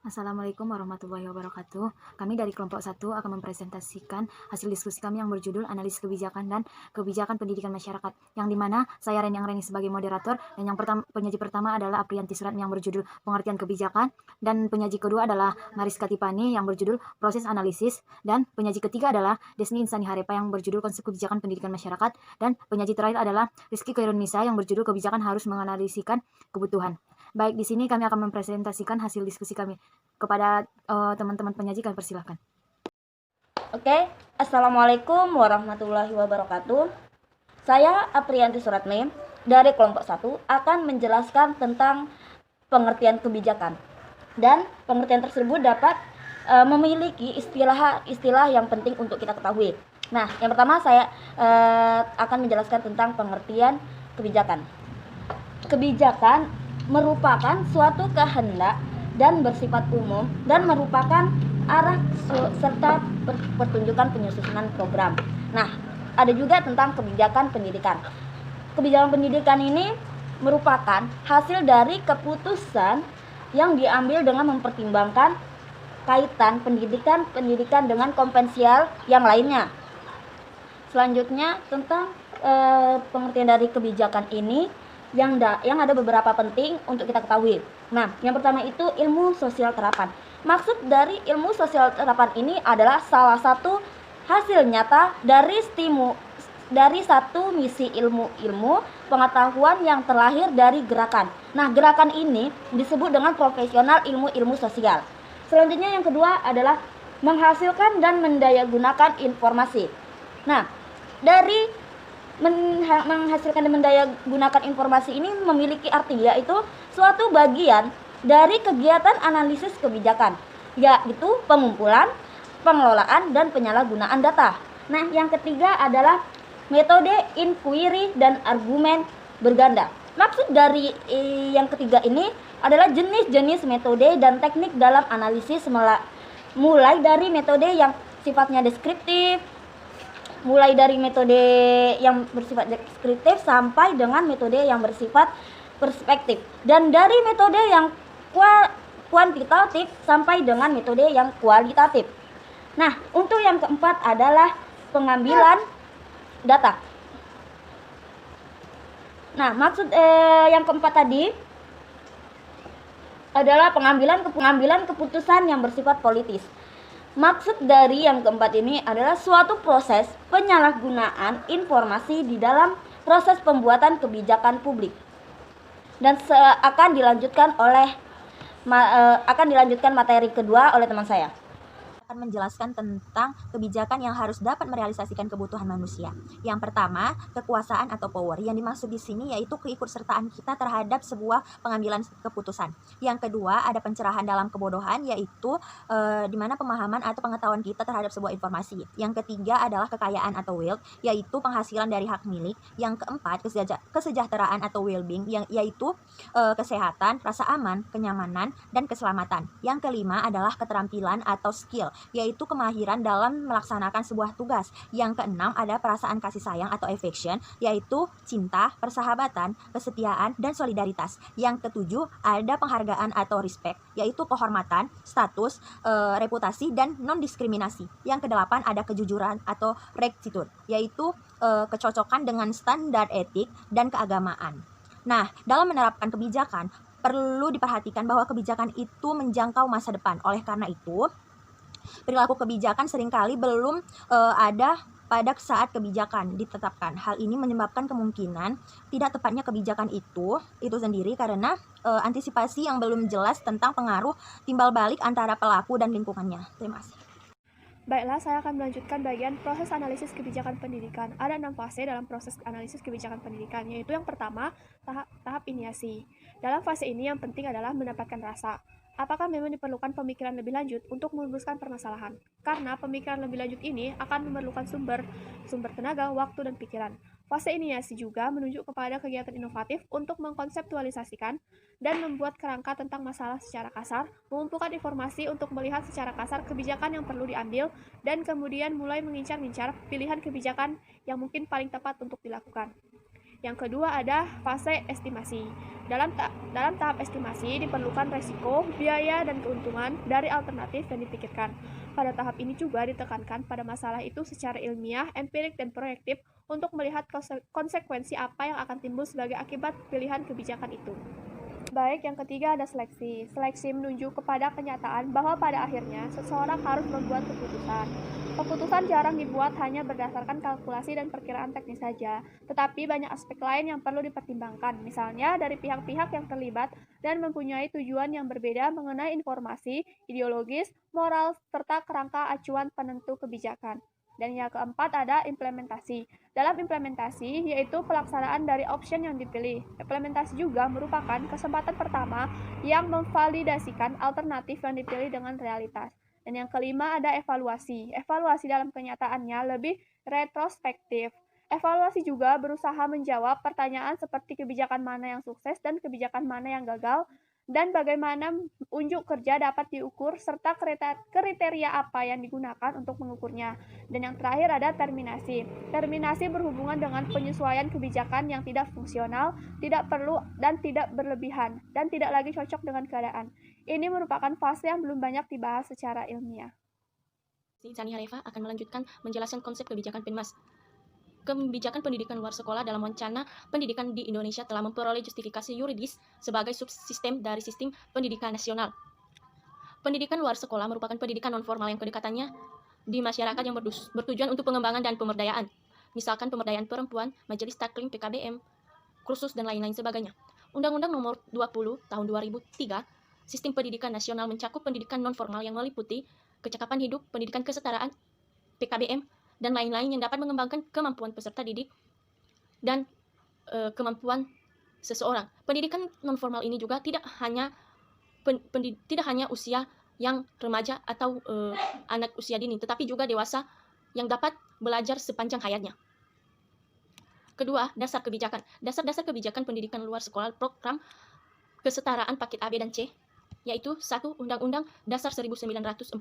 Assalamualaikum warahmatullahi wabarakatuh. Kami dari kelompok 1 akan mempresentasikan hasil diskusi kami yang berjudul Analisis Kebijakan dan Kebijakan Pendidikan Masyarakat, yang dimana saya Reni Reni sebagai moderator, dan yang penyaji pertama adalah Aprianti Surat yang berjudul Pengertian Kebijakan, dan penyaji kedua adalah Mariska Tipani yang berjudul Proses Analisis, dan penyaji ketiga adalah Desni Insani Harepa yang berjudul Konsep Kebijakan Pendidikan Masyarakat, dan penyaji terakhir adalah Rizky Khairunisa yang berjudul Kebijakan Harus Menganalisikan Kebutuhan. Baik, di sini kami akan mempresentasikan hasil diskusi kami. Kepada teman-teman penyaji, kami persilahkan. Oke, Assalamualaikum warahmatullahi wabarakatuh. Saya Aprianti Suratmi dari kelompok 1 akan menjelaskan tentang pengertian kebijakan. Dan pengertian tersebut dapat memiliki istilah yang penting untuk kita ketahui. Nah, yang pertama saya akan menjelaskan tentang pengertian kebijakan. Kebijakan merupakan suatu kehendak dan bersifat umum dan merupakan arah serta pertunjukan penyusunan program. Nah, ada juga tentang kebijakan pendidikan. Kebijakan pendidikan ini merupakan hasil dari keputusan yang diambil dengan mempertimbangkan kaitan pendidikan dengan kompetensial yang lainnya. Selanjutnya tentang pengertian dari kebijakan ini yang ada beberapa penting untuk kita ketahui. Nah, yang pertama itu ilmu sosial terapan. Maksud dari ilmu sosial terapan ini adalah salah satu hasil nyata dari satu misi ilmu pengetahuan yang terlahir dari gerakan. Nah, gerakan ini disebut dengan profesional ilmu sosial. Selanjutnya yang kedua adalah menghasilkan dan mendayagunakan informasi. Nah, dari menghasilkan dan mendayagunakan informasi ini memiliki arti, yaitu suatu bagian dari kegiatan analisis kebijakan, yaitu pengumpulan, pengelolaan, dan penyalahgunaan data. Nah, yang ketiga adalah metode inquiry dan argumen berganda. Maksud dari yang ketiga ini adalah jenis-jenis metode dan teknik dalam analisis, mulai dari metode yang sifatnya deskriptif, mulai dari metode yang bersifat deskriptif sampai dengan metode yang bersifat perspektif, dan dari metode yang kuantitatif sampai dengan metode yang kualitatif. Nah, untuk yang keempat adalah pengambilan data. Nah, maksud yang keempat tadi adalah pengambilan keputusan yang bersifat politis. Maksud dari yang keempat ini adalah suatu proses penyalahgunaan informasi di dalam proses pembuatan kebijakan publik, dan akan dilanjutkan materi kedua oleh teman saya. Akan menjelaskan tentang kebijakan yang harus dapat merealisasikan kebutuhan manusia. Yang pertama, kekuasaan atau power. Yang dimaksud di sini yaitu keikutsertaan kita terhadap sebuah pengambilan keputusan. Yang kedua, ada pencerahan dalam kebodohan, yaitu di mana pemahaman atau pengetahuan kita terhadap sebuah informasi. Yang ketiga adalah kekayaan atau wealth, yaitu penghasilan dari hak milik. Yang keempat, kesejahteraan atau well-being, yaitu kesehatan, rasa aman, kenyamanan, dan keselamatan. Yang kelima adalah keterampilan atau skill, yaitu kemahiran dalam melaksanakan sebuah tugas. Yang keenam ada perasaan kasih sayang atau affection, yaitu cinta, persahabatan, kesetiaan, dan solidaritas. Yang ketujuh ada penghargaan atau respect, yaitu kehormatan, status, reputasi, dan non-diskriminasi. Yang kedelapan ada kejujuran atau rectitude, yaitu kecocokan dengan standar etik dan keagamaan. Nah, dalam menerapkan kebijakan, perlu diperhatikan bahwa kebijakan itu menjangkau masa depan. Oleh karena itu, perilaku kebijakan seringkali belum ada pada saat kebijakan ditetapkan. Hal ini menyebabkan kemungkinan tidak tepatnya kebijakan itu sendiri karena antisipasi yang belum jelas tentang pengaruh timbal balik antara pelaku dan lingkungannya. Terima kasih. Baiklah, saya akan melanjutkan bagian proses analisis kebijakan pendidikan. Ada 6 fase dalam proses analisis kebijakan pendidikan, yaitu yang pertama, tahap iniasi. Dalam fase ini yang penting adalah mendapatkan rasa. Apakah memang diperlukan pemikiran lebih lanjut untuk merumuskan permasalahan? Karena pemikiran lebih lanjut ini akan memerlukan sumber tenaga, waktu, dan pikiran. Fase iniasi juga menunjuk kepada kegiatan inovatif untuk mengkonseptualisasikan dan membuat kerangka tentang masalah secara kasar, mengumpulkan informasi untuk melihat secara kasar kebijakan yang perlu diambil, dan kemudian mulai mengincar-incar pilihan kebijakan yang mungkin paling tepat untuk dilakukan. Yang kedua ada fase estimasi. Dalam tahap estimasi diperlukan resiko, biaya, dan keuntungan dari alternatif yang dipikirkan. Pada tahap ini juga ditekankan pada masalah itu secara ilmiah, empirik, dan proyektif untuk melihat konsekuensi apa yang akan timbul sebagai akibat pilihan kebijakan itu. Baik, yang ketiga ada seleksi. Seleksi menunjuk kepada kenyataan bahwa pada akhirnya seseorang harus membuat keputusan. Keputusan jarang dibuat hanya berdasarkan kalkulasi dan perkiraan teknis saja, tetapi banyak aspek lain yang perlu dipertimbangkan, misalnya dari pihak-pihak yang terlibat dan mempunyai tujuan yang berbeda mengenai informasi, ideologis, moral, serta kerangka acuan penentu kebijakan. Dan yang keempat ada implementasi. Dalam implementasi, yaitu pelaksanaan dari option yang dipilih. Implementasi juga merupakan kesempatan pertama yang memvalidasikan alternatif yang dipilih dengan realitas. Dan yang kelima ada evaluasi. Evaluasi dalam kenyataannya lebih retrospektif. Evaluasi juga berusaha menjawab pertanyaan seperti kebijakan mana yang sukses dan kebijakan mana yang gagal, dan bagaimana unjuk kerja dapat diukur, serta kriteria apa yang digunakan untuk mengukurnya. Dan yang terakhir ada terminasi. Terminasi berhubungan dengan penyesuaian kebijakan yang tidak fungsional, tidak perlu, dan tidak berlebihan, dan tidak lagi cocok dengan keadaan. Ini merupakan fase yang belum banyak dibahas secara ilmiah. Sania Reva akan melanjutkan menjelaskan konsep kebijakan PENMAS. Kebijakan pendidikan luar sekolah dalam wacana pendidikan di Indonesia telah memperoleh justifikasi yuridis sebagai subsistem dari sistem pendidikan nasional. Pendidikan luar sekolah merupakan pendidikan non-formal yang kedekatannya di masyarakat yang bertujuan untuk pengembangan dan pemberdayaan. Misalkan pemberdayaan perempuan, majelis taklim, PKBM, kursus, dan lain-lain sebagainya. Undang-Undang Nomor 20 Tahun 2003, Sistem Pendidikan Nasional mencakup pendidikan non-formal yang meliputi kecakapan hidup, pendidikan kesetaraan, PKBM, dan lain-lain yang dapat mengembangkan kemampuan peserta didik dan kemampuan seseorang. Pendidikan non-formal ini juga tidak hanya usia yang remaja atau anak usia dini, tetapi juga dewasa yang dapat belajar sepanjang hayatnya. Kedua, dasar kebijakan. Dasar-dasar kebijakan pendidikan luar sekolah program kesetaraan paket A, B, dan C, yaitu 1. Undang-Undang Dasar 1945.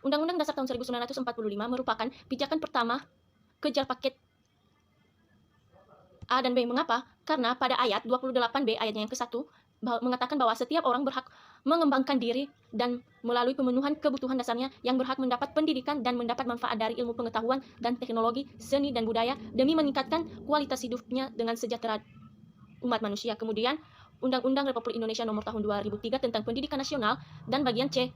Undang-Undang Dasar tahun 1945 merupakan pijakan pertama kejar paket A dan B. Mengapa? Karena pada ayat 28B ayatnya yang ke-1 mengatakan bahwa setiap orang berhak mengembangkan diri dan melalui pemenuhan kebutuhan dasarnya yang berhak mendapat pendidikan dan mendapat manfaat dari ilmu pengetahuan dan teknologi, seni dan budaya demi meningkatkan kualitas hidupnya dengan sejahtera umat manusia. Kemudian Undang-Undang Republik Indonesia Nomor Tahun 2003 tentang Pendidikan Nasional, dan bagian C,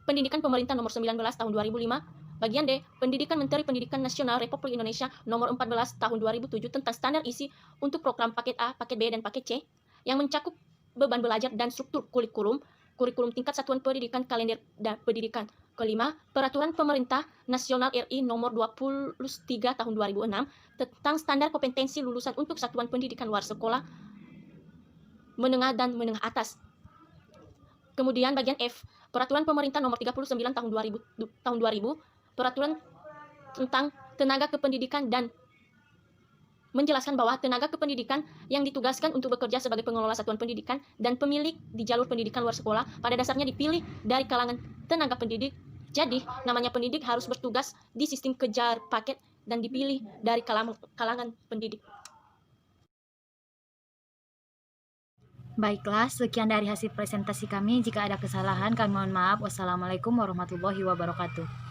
Pendidikan Pemerintah Nomor 19 Tahun 2005, bagian D, Pendidikan Menteri Pendidikan Nasional Republik Indonesia Nomor 14 Tahun 2007 tentang standar isi untuk program paket A, paket B, dan paket C yang mencakup beban belajar dan struktur kurikulum tingkat satuan pendidikan, kalender dan pendidikan. Kelima, Peraturan Pemerintah Nasional RI Nomor 23 Tahun 2006 tentang standar kompetensi lulusan untuk satuan pendidikan luar sekolah menengah dan menengah atas. Kemudian bagian F, Peraturan Pemerintah Nomor 39 Tahun 2000, Peraturan tentang tenaga kependidikan, dan menjelaskan bahwa tenaga kependidikan yang ditugaskan untuk bekerja sebagai pengelola satuan pendidikan dan pemilik di jalur pendidikan luar sekolah pada dasarnya dipilih dari kalangan tenaga pendidik. Jadi, namanya pendidik harus bertugas di sistem kejar paket dan dipilih dari kalangan pendidik. Baiklah, sekian dari hasil presentasi kami. Jika ada kesalahan, kami mohon maaf. Wassalamualaikum warahmatullahi wabarakatuh.